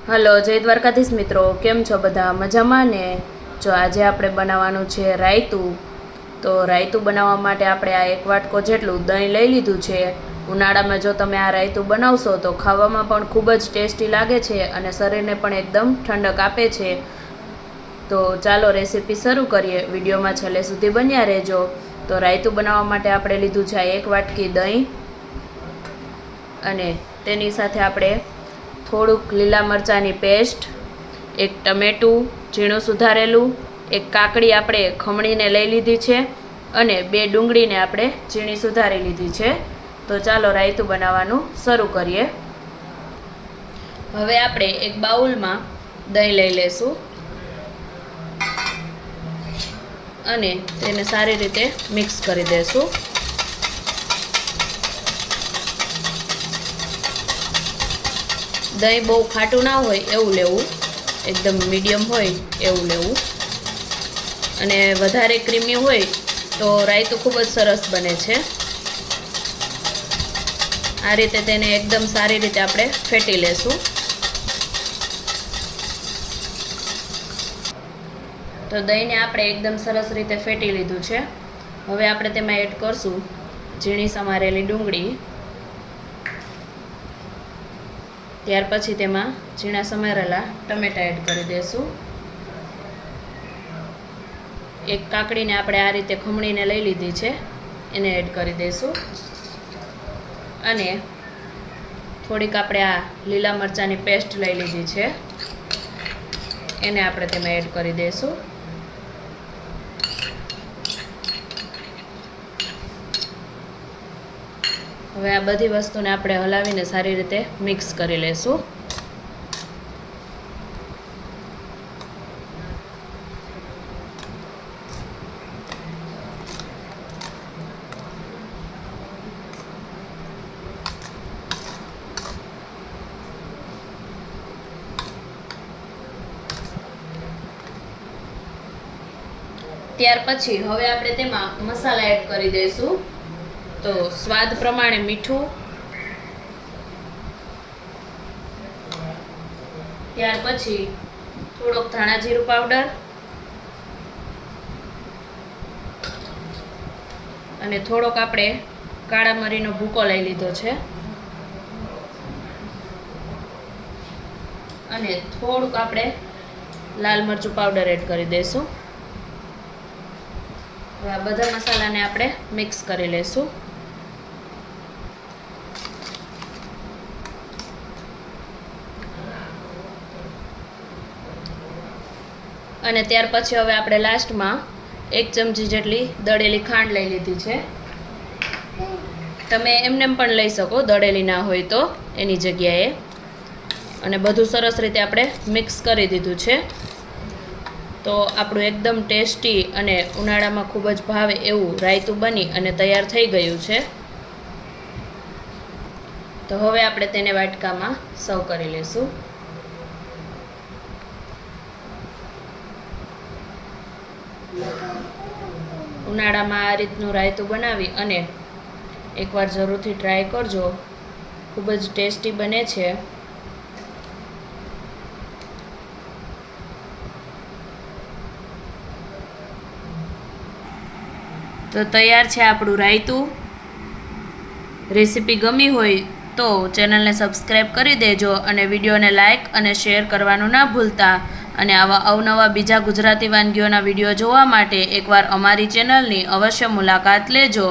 Hello, જય દ્વારકાધીશ મિત્રો, કેમ છો બધા? મજામાં ને? જો આજે આપણે બનાવવાનું છે રાયતું. તો રાયતું બનાવવા માટે આપણે આ 1 વાટકો જેટલું દહીં લઈ લીધું છે. ઉનાળામાં જો તમે આ રાયતું બનાવશો તો ખાવામાં પણ ખૂબ જ ટેસ્ટી લાગે છે અને શરીરને પણ એકદમ ઠંડક આપે છે. તો ચાલો રેસીપી શરૂ કરીએ. વિડીયોમાં છેલ્લે સુધી બન્યા રહેજો. તો રાયતું બનાવવા માટે આપણે લીધું છે 1 વાટકી દહીં અને તેની સાથે આપણે થોડુંક લીલા મરચાંની પેસ્ટ, 1 ટમેટું ઝીણું સુધારેલું, 1 કાકડી આપણે ખમણીને લઈ લીધી છે અને 2 ડુંગળીને આપણે ઝીણી સુધારી લીધી છે. તો ચાલો રાયતું બનાવવાનું શરૂ કરીએ. હવે આપણે એક બાઉલમાં દહીં લઈ લેશું અને તેને સારી રીતે મિક્સ કરી દેશું. દહીં બહુ ખાટું ના હોય એવું લેવું, એકદમ મીડિયમ હોય એવું લેવું. અને વધારે ક્રીમી હોય તો રાયતું ખૂબ જ સરસ બને છે. આ રીતે તેને એકદમ સારી રીતે આપણે ફેટી લેશું. તો દહીંને આપણે એકદમ સરસ રીતે ફેટી લીધું છે. હવે આપણે તેમાં એડ કરશું ઝીણી સમારેલી ડુંગળી, ત્યાર પછી તેમાં ઝીણા સમારેલા ટમેટાં એડ કરી દઈશું. 1 કાકડીને આપણે આ રીતે ખમણીને લઈ લીધી છે એને એડ કરી દઈશું અને થોડીક આપણે આ લીલા મરચાંની પેસ્ટ લઈ લીધી છે એને આપણે તેમાં એડ કરી દઈશું. હવે આ બધી વસ્તુને આપણે હલાવીને સારી રીતે મિક્સ કરી લઈશું. ત્યાર પછી હવે આપણે તેમાં મસાલા એડ કરી દઈશું. તો સ્વાદ પ્રમાણે મીઠું, ત્યાર પછી થોડોક ધાણા જીરું પાવડર અને થોડોક આપણે કાળા મરીનો ભૂકો લઈ લીધો છે અને થોડુંક આપણે લાલ મરચું પાવડર એડ કરી દઈશું. હવે આ બધા મસાલાને આપણે મિક્સ કરી લઈશું. અને ત્યાર પછી હવે આપણે લાસ્ટમાં 1 ચમચી જેટલી દળેલી ખાંડ લઈ લીધી છે. તમે એમને પણ લઈ શકો, દળેલી ના હોય તો એની જગ્યાએ. અને બધું સરસ રીતે આપણે મિક્સ કરી દીધું છે. તો આપણું એકદમ ટેસ્ટી અને ઉનાળામાં ખૂબ જ ભાવે એવું રાયતું બની અને તૈયાર થઈ ગયું છે. તો હવે આપણે તેને વાટકામાં સર્વ કરી લઈશું. ઉનાળામાં આ રીતનું રાયતું બનાવી અને એકવાર જરૂરથી ટ્રાય કરજો. ખૂબ જ ટેસ્ટી બને છે. તો તૈયાર છે આપણું રાયતું. રેસીપી ગમી હોય તો ચેનલને સબસ્ક્રાઈબ કરી દેજો અને વિડીયોને લાઇક અને શેર કરવાનું ના ભૂલતા. અને આવા અવનવા બીજા ગુજરાતી વાનગીઓના વિડીયો જોવા માટે એકવાર અમારી ચેનલની અવશ્ય મુલાકાત લેજો.